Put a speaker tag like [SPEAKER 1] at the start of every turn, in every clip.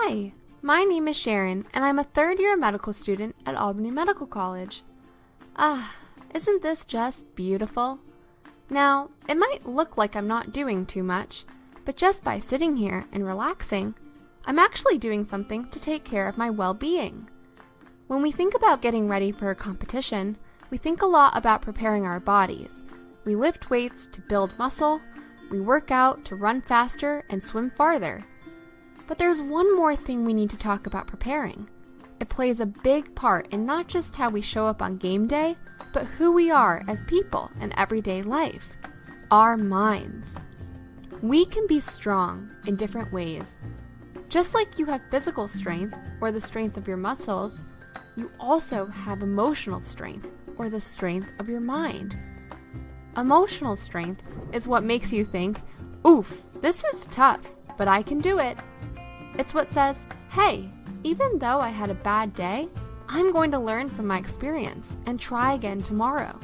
[SPEAKER 1] Hi, my name is Sharon, and I'm a third-year medical student at Albany Medical College. Isn't this just beautiful? Now, it might look like I'm not doing too much, but just by sitting here and relaxing, I'm actually doing something to take care of my well-being. When we think about getting ready for a competition, we think a lot about preparing our bodies. We lift weights to build muscle, we work out to run faster and swim farther. But there's one more thing we need to talk about preparing. It plays a big part in not just how we show up on game day, but who we are as people in everyday life. Our minds. We can be strong in different ways. Just like you have physical strength, or the strength of your muscles, you also have emotional strength, or the strength of your mind. Emotional strength is what makes you think, oof, this is tough, but I can do it. It's what says, hey, even though I had a bad day, I'm going to learn from my experience and try again tomorrow.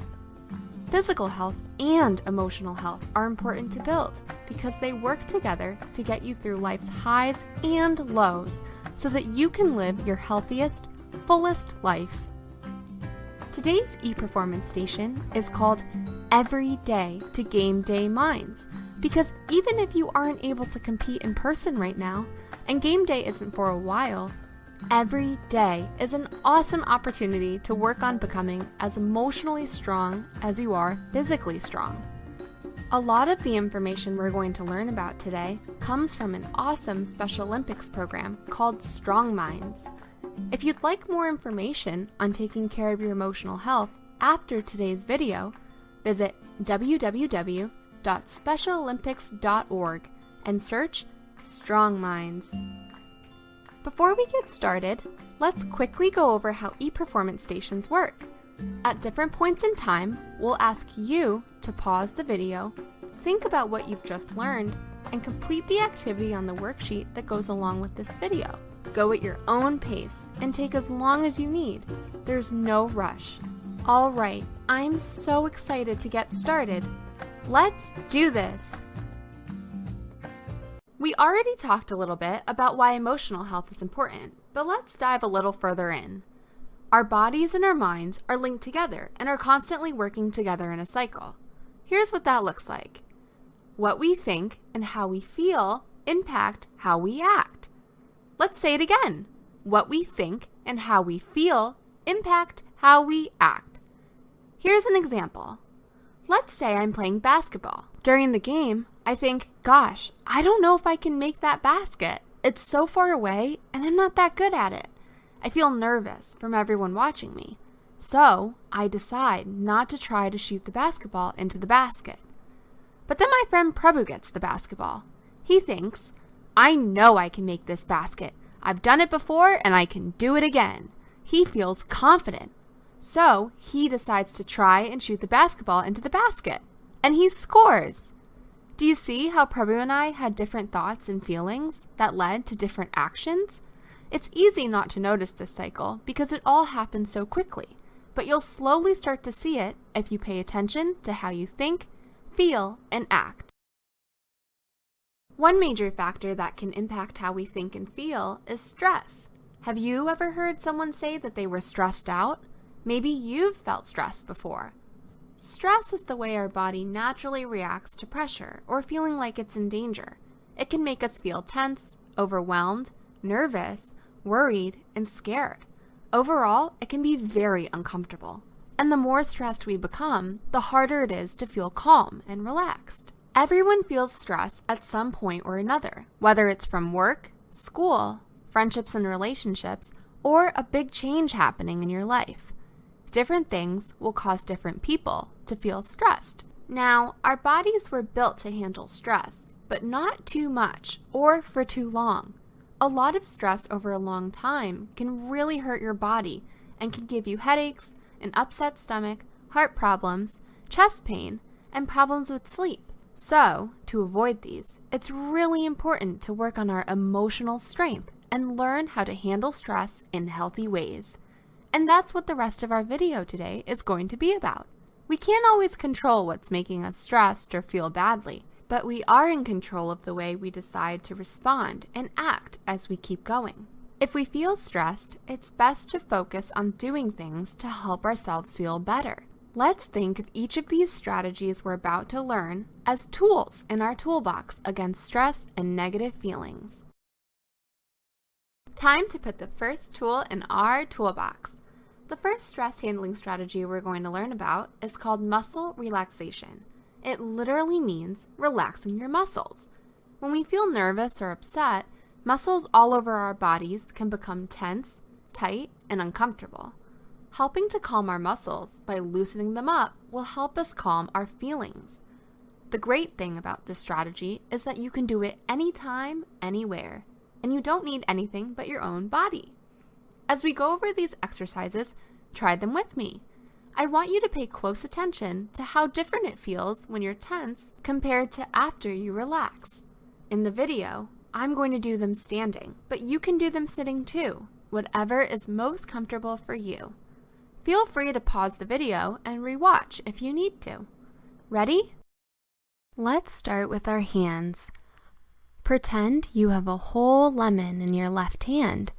[SPEAKER 1] Physical health and emotional health are important to build because they work together to get you through life's highs and lows so that you can live your healthiest, fullest life. Today's e-performance station is called Every Day to Game Day Minds because even if you aren't able to compete in person right now, and game day isn't for a while, every day is an awesome opportunity to work on becoming as emotionally strong as you are physically strong. A lot of the information we're going to learn about today comes from an awesome Special Olympics program called Strong Minds. If you'd like more information on taking care of your emotional health after today's video, visit www.specialolympics.org and search Strong Minds. Before we get started, let's quickly go over how e-performance stations work. At different points in time, we'll ask you to pause the video, think about what you've just learned, and complete the activity on the worksheet that goes along with this video. Go at your own pace and take as long as you need. There's no rush. All right, I'm so excited to get started. Let's do this! We already talked a little bit about why emotional health is important, but let's dive a little further in. Our bodies and our minds are linked together and are constantly working together in a cycle. Here's what that looks like. What we think and how we feel impact how we act. Let's say it again. What we think and how we feel impact how we act. Here's an example. Let's say I'm playing basketball. During the game, I think, gosh, I don't know if I can make that basket. It's so far away and I'm not that good at it. I feel nervous from everyone watching me. So I decide not to try to shoot the basketball into the basket. But then my friend Prabhu gets the basketball. He thinks, I know I can make this basket. I've done it before and I can do it again. He feels confident. So he decides to try and shoot the basketball into the basket. And he scores. Do you see how Prabhu and I had different thoughts and feelings that led to different actions? It's easy not to notice this cycle because it all happens so quickly, but you'll slowly start to see it if you pay attention to how you think, feel, and act. One major factor that can impact how we think and feel is stress. Have you ever heard someone say that they were stressed out? Maybe you've felt stressed before. Stress is the way our body naturally reacts to pressure or feeling like it's in danger. It can make us feel tense, overwhelmed, nervous, worried, and scared. Overall, it can be very uncomfortable. And the more stressed we become, the harder it is to feel calm and relaxed. Everyone feels stress at some point or another, whether it's from work, school, friendships and relationships, or a big change happening in your life. Different things will cause different people to feel stressed. Now, our bodies were built to handle stress, but not too much or for too long. A lot of stress over a long time can really hurt your body and can give you headaches, an upset stomach, heart problems, chest pain, and problems with sleep. So, to avoid these, it's really important to work on our emotional strength and learn how to handle stress in healthy ways. And that's what the rest of our video today is going to be about. We can't always control what's making us stressed or feel badly, but we are in control of the way we decide to respond and act as we keep going. If we feel stressed, it's best to focus on doing things to help ourselves feel better. Let's think of each of these strategies we're about to learn as tools in our toolbox against stress and negative feelings. Time to put the first tool in our toolbox. The first stress handling strategy we're going to learn about is called muscle relaxation. It literally means relaxing your muscles. When we feel nervous or upset, muscles all over our bodies can become tense, tight, and uncomfortable. Helping to calm our muscles by loosening them up will help us calm our feelings. The great thing about this strategy is that you can do it anytime, anywhere, and you don't need anything but your own body. As we go over these exercises, try them with me. I want you to pay close attention to how different it feels when you're tense compared to after you relax. In the video, I'm going to do them standing, but you can do them sitting too, whatever is most comfortable for you. Feel free to pause the video and rewatch if you need to. Ready? Let's start with our hands. Pretend you have a whole lemon in your left hand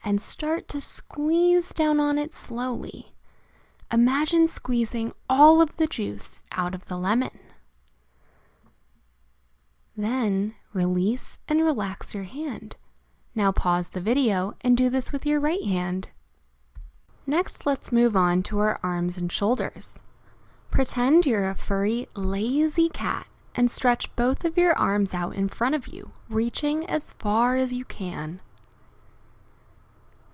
[SPEAKER 1] and start to squeeze down on it slowly. Imagine squeezing all of the juice out of the lemon. Then release and relax your hand. Now pause the video and do this with your right hand. Next, let's move on to our arms and shoulders. Pretend you're a furry, lazy cat and stretch both of your arms out in front of you, reaching as far as you can.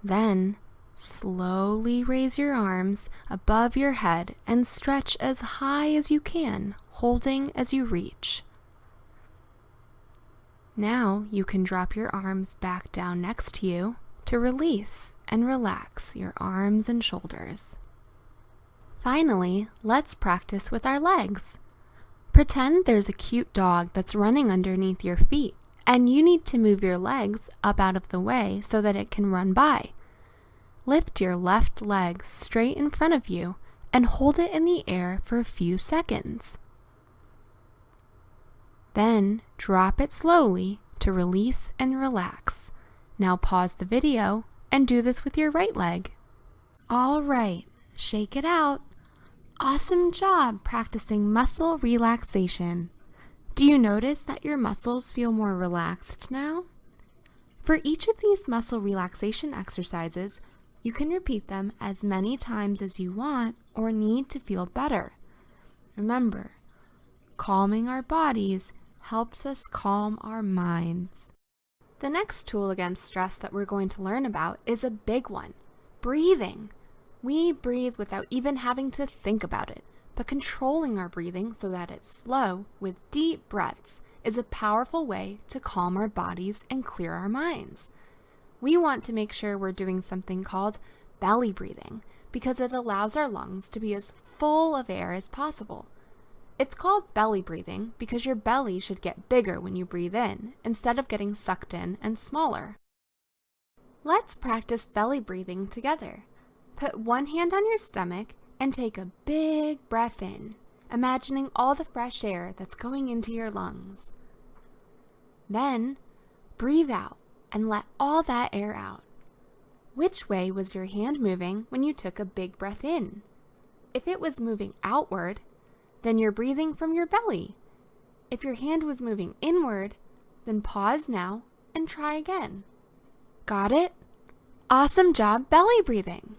[SPEAKER 1] Then, slowly raise your arms above your head and stretch as high as you can, holding as you reach. Now you can drop your arms back down next to you to release and relax your arms and shoulders. Finally, let's practice with our legs. Pretend there's a cute dog that's running underneath your feet, and you need to move your legs up out of the way so that it can run by. Lift your left leg straight in front of you and hold it in the air for a few seconds. Then drop it slowly to release and relax. Now pause the video and do this with your right leg. All right, shake it out. Awesome job practicing muscle relaxation. Do you notice that your muscles feel more relaxed now? For each of these muscle relaxation exercises, you can repeat them as many times as you want or need to feel better. Remember, calming our bodies helps us calm our minds. The next tool against stress that we're going to learn about is a big one, breathing. We breathe without even having to think about it, but controlling our breathing so that it's slow with deep breaths is a powerful way to calm our bodies and clear our minds. We want to make sure we're doing something called belly breathing because it allows our lungs to be as full of air as possible. It's called belly breathing because your belly should get bigger when you breathe in instead of getting sucked in and smaller. Let's practice belly breathing together. Put one hand on your stomach and take a big breath in, imagining all the fresh air that's going into your lungs. Then, breathe out and let all that air out. Which way was your hand moving when you took a big breath in? If it was moving outward, then you're breathing from your belly. If your hand was moving inward, then pause now and try again. Got it? Awesome job belly breathing!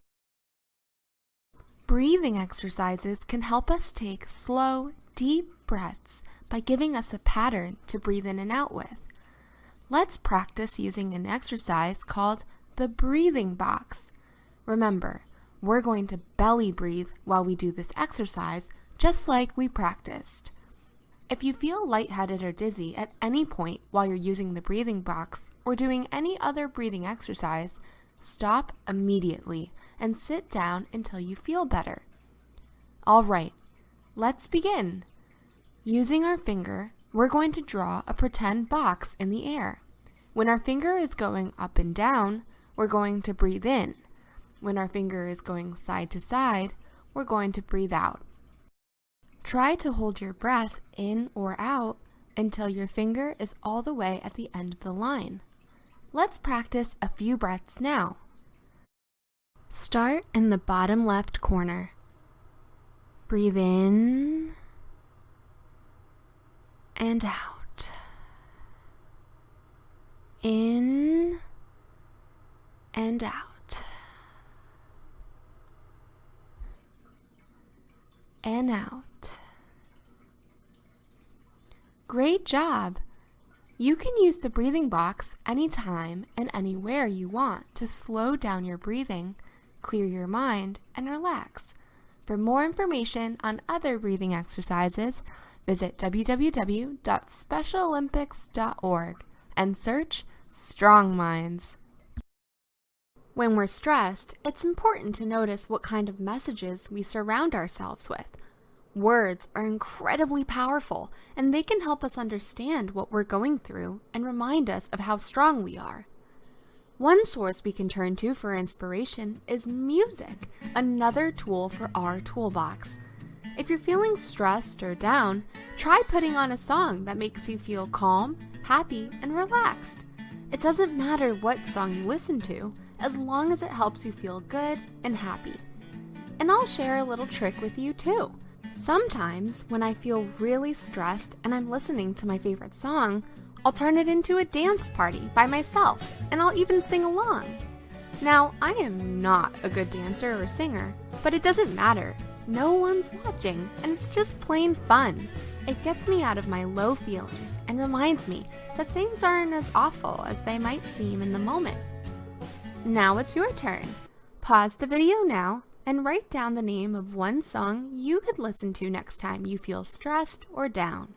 [SPEAKER 1] Breathing exercises can help us take slow, deep breaths by giving us a pattern to breathe in and out with. Let's practice using an exercise called the breathing box. Remember, we're going to belly breathe while we do this exercise, just like we practiced. If you feel lightheaded or dizzy at any point while you're using the breathing box or doing any other breathing exercise, stop immediately and sit down until you feel better. All right, let's begin. Using our finger, we're going to draw a pretend box in the air. When our finger is going up and down, we're going to breathe in. When our finger is going side to side, we're going to breathe out. Try to hold your breath in or out until your finger is all the way at the end of the line. Let's practice a few breaths now. Start in the bottom left corner. Breathe in and out. In and out. And out. Great job! You can use the breathing box anytime and anywhere you want to slow down your breathing, clear your mind, and relax. For more information on other breathing exercises, visit www.specialolympics.org and search Strong Minds. When we're stressed, it's important to notice what kind of messages we surround ourselves with. Words are incredibly powerful, and they can help us understand what we're going through and remind us of how strong we are. One source we can turn to for inspiration is music, another tool for our toolbox. If you're feeling stressed or down, try putting on a song that makes you feel calm, happy, and relaxed. It doesn't matter what song you listen to, as long as it helps you feel good and happy. And I'll share a little trick with you too. Sometimes, when I feel really stressed and I'm listening to my favorite song, I'll turn it into a dance party by myself, and I'll even sing along. Now, I am not a good dancer or singer, but it doesn't matter. No one's watching, and it's just plain fun. It gets me out of my low feelings and reminds me that things aren't as awful as they might seem in the moment. Now it's your turn. Pause the video now and write down the name of one song you could listen to next time you feel stressed or down.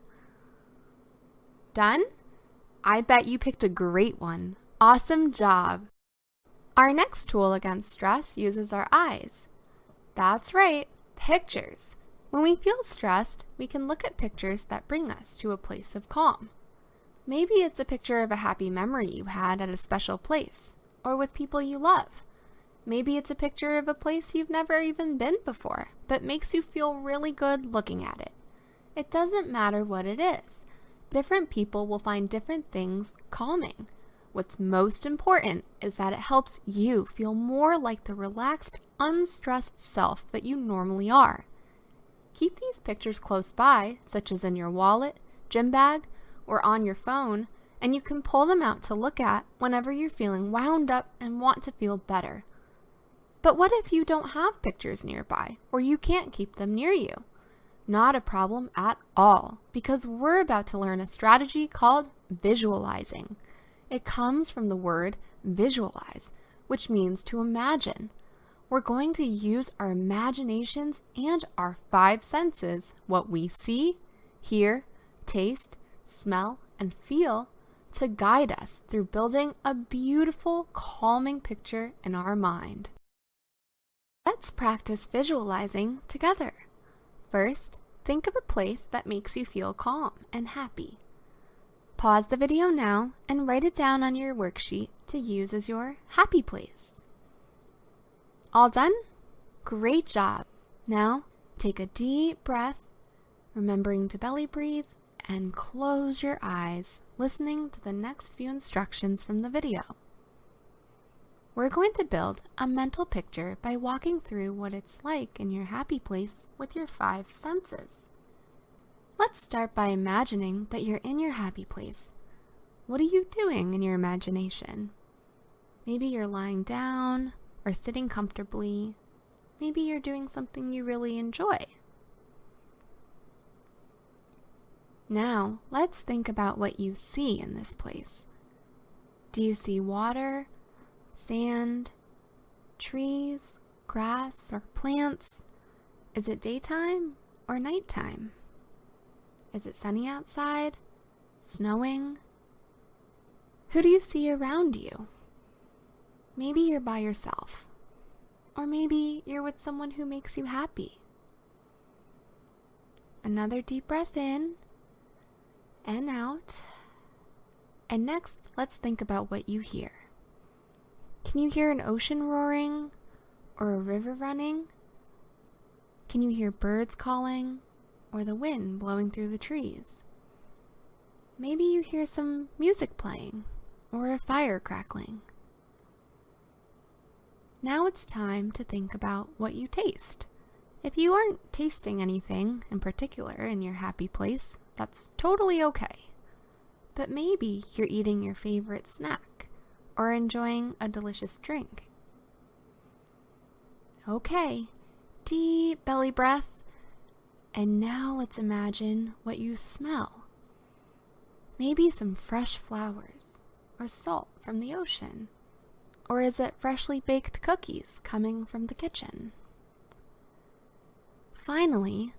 [SPEAKER 1] Done? I bet you picked a great one. Awesome job! Our next tool against stress uses our eyes. That's right, pictures. When we feel stressed, we can look at pictures that bring us to a place of calm. Maybe it's a picture of a happy memory you had at a special place, or with people you love. Maybe it's a picture of a place you've never even been before, but makes you feel really good looking at it. It doesn't matter what it is. Different people will find different things calming. What's most important is that it helps you feel more like the relaxed, unstressed self that you normally are. Keep these pictures close by, such as in your wallet, gym bag, or on your phone, and you can pull them out to look at whenever you're feeling wound up and want to feel better. But what if you don't have pictures nearby, or you can't keep them near you? Not a problem at all, because we're about to learn a strategy called visualizing. It comes from the word visualize, which means to imagine. We're going to use our imaginations and our 5 senses, what we see, hear, taste, smell, and feel, to guide us through building a beautiful, calming picture in our mind. Let's practice visualizing together. First, think of a place that makes you feel calm and happy. Pause the video now and write it down on your worksheet to use as your happy place. All done? Great job! Now, take a deep breath, remembering to belly breathe, and close your eyes, listening to the next few instructions from the video. We're going to build a mental picture by walking through what it's like in your happy place with your 5 senses. Let's start by imagining that you're in your happy place. What are you doing in your imagination? Maybe you're lying down or sitting comfortably. Maybe you're doing something you really enjoy. Now, let's think about what you see in this place. Do you see water, sand, trees, grass, or plants? Is it daytime or nighttime? Is it sunny outside? Snowing? Who do you see around you? Maybe you're by yourself. Or maybe you're with someone who makes you happy. Another deep breath in and out. And next, let's think about what you hear. Can you hear an ocean roaring or a river running? Can you hear birds calling or the wind blowing through the trees? Maybe you hear some music playing or a fire crackling. Now it's time to think about what you taste. If you aren't tasting anything in particular in your happy place, that's totally okay. But maybe you're eating your favorite snack or enjoying a delicious drink. Okay, deep belly breath. And now let's imagine what you smell. Maybe some fresh flowers or salt from the ocean. Or is it freshly baked cookies coming from the kitchen? Finally,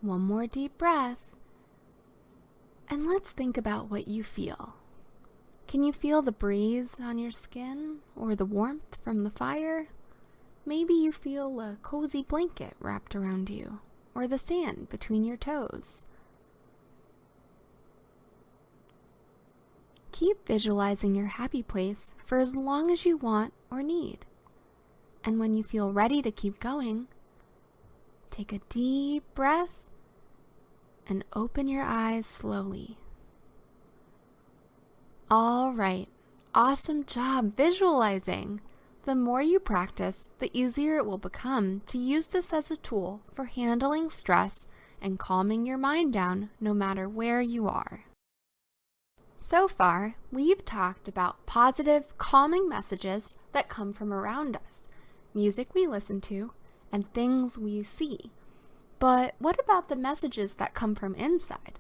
[SPEAKER 1] one more deep breath. And let's think about what you feel. Can you feel the breeze on your skin or the warmth from the fire? Maybe you feel a cozy blanket wrapped around you or the sand between your toes. Keep visualizing your happy place for as long as you want or need. And when you feel ready to keep going, take a deep breath and open your eyes slowly. All right, awesome job visualizing. The more you practice, the easier it will become to use this as a tool for handling stress and calming your mind down no matter where you are. So far, we've talked about positive, calming messages that come from around us, music we listen to, and things we see. But what about the messages that come from inside?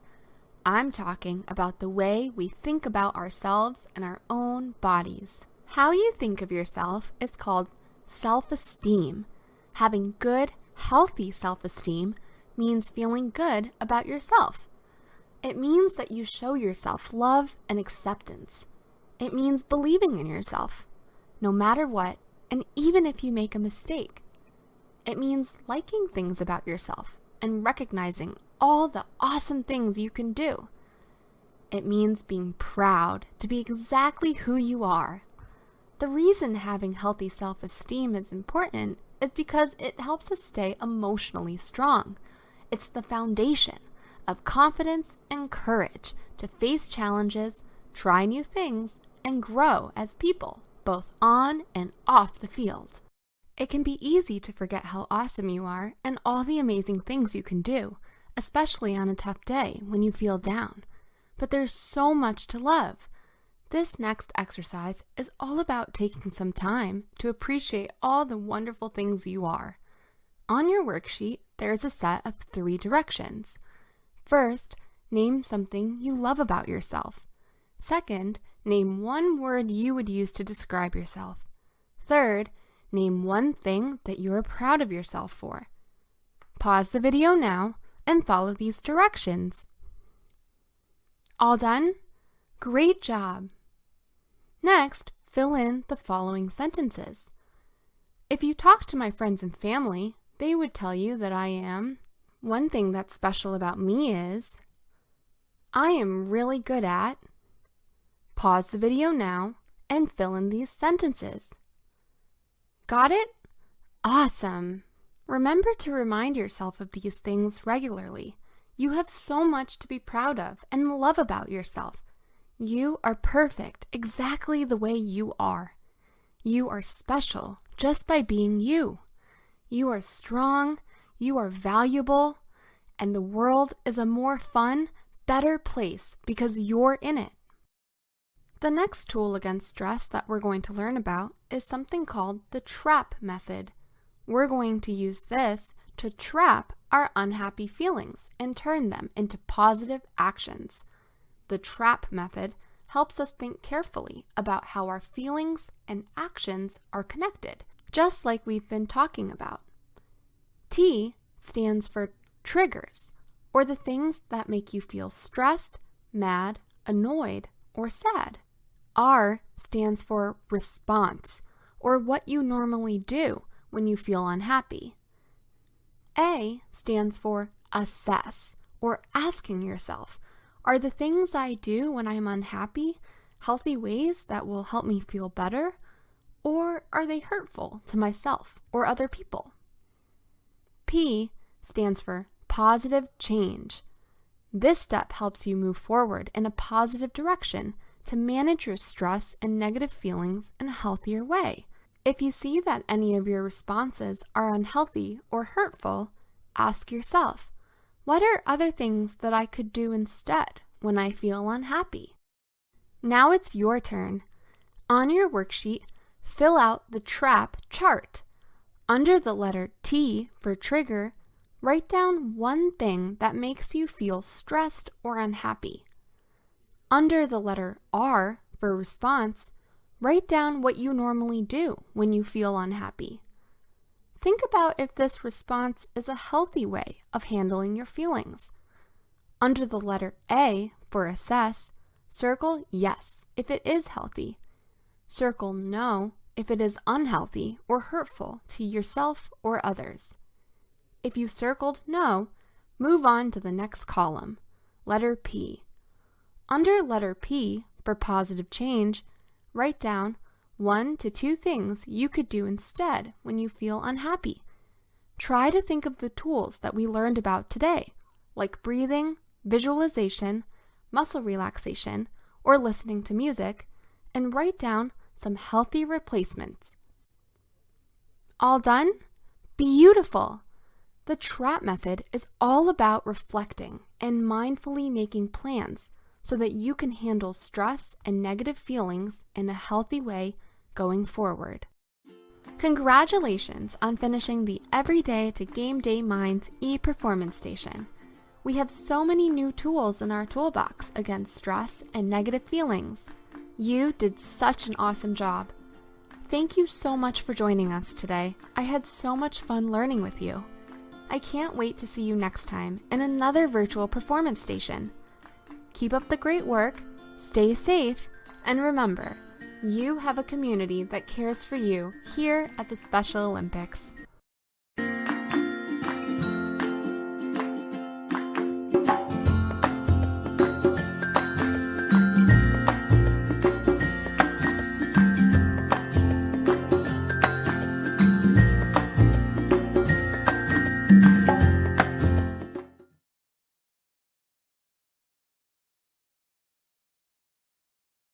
[SPEAKER 1] I'm talking about the way we think about ourselves and our own bodies. How you think of yourself is called self-esteem. Having good, healthy self-esteem means feeling good about yourself. It means that you show yourself love and acceptance. It means believing in yourself, no matter what, and even if you make a mistake. It means liking things about yourself and recognizing all the awesome things you can do. It means being proud to be exactly who you are. The reason having healthy self-esteem is important is because it helps us stay emotionally strong. It's the foundation of confidence and courage to face challenges, try new things, and grow as people, both on and off the field. It can be easy to forget how awesome you are and all the amazing things you can do, especially on a tough day when you feel down. But there's so much to love. This next exercise is all about taking some time to appreciate all the wonderful things you are. On your worksheet, there's a set of 3 directions. First, name something you love about yourself. Second, name one word you would use to describe yourself. Third, name one thing that you are proud of yourself for. Pause the video now and follow these directions. All done? Great job! Next, fill in the following sentences. If you talk to my friends and family, they would tell you that I am. One thing that's special about me is, I am really good at. Pause the video now and fill in these sentences. Got it? Awesome! Remember to remind yourself of these things regularly. You have so much to be proud of and love about yourself. You are perfect exactly the way you are. You are special just by being you. You are strong. You are valuable, and the world is a more fun, better place because you're in it. The next tool against stress that we're going to learn about is something called the trap method. We're going to use this to trap our unhappy feelings and turn them into positive actions. The trap method helps us think carefully about how our feelings and actions are connected, just like we've been talking about. T stands for triggers, or the things that make you feel stressed, mad, annoyed, or sad. R stands for response, or what you normally do when you feel unhappy. A stands for assess, or asking yourself, are the things I do when I'm unhappy healthy ways that will help me feel better, or are they hurtful to myself or other people? P stands for positive change. This step helps you move forward in a positive direction to manage your stress and negative feelings in a healthier way. If you see that any of your responses are unhealthy or hurtful, ask yourself, what are other things that I could do instead when I feel unhappy? Now it's your turn. On your worksheet, fill out the TRAP chart. Under the letter T for trigger, write down one thing that makes you feel stressed or unhappy. Under the letter R for response, write down what you normally do when you feel unhappy. Think about if this response is a healthy way of handling your feelings. Under the letter A for assess, circle yes if it is healthy. Circle no if it is unhealthy or hurtful to yourself or others. If you circled no, move on to the next column, letter P. Under letter P for positive change, write down 1 to 2 things you could do instead when you feel unhappy. Try to think of the tools that we learned about today, like breathing, visualization, muscle relaxation, or listening to music, and write down some healthy replacements. All done? Beautiful! The TRAP method is all about reflecting and mindfully making plans so that you can handle stress and negative feelings in a healthy way going forward. Congratulations on finishing the Everyday to Game Day Minds e-performance station. We have so many new tools in our toolbox against stress and negative feelings. You did such an awesome job. Thank you so much for joining us today. I had so much fun learning with you. I can't wait to see you next time in another virtual performance station. Keep up the great work, stay safe, and remember, you have a community that cares for you here at the Special Olympics.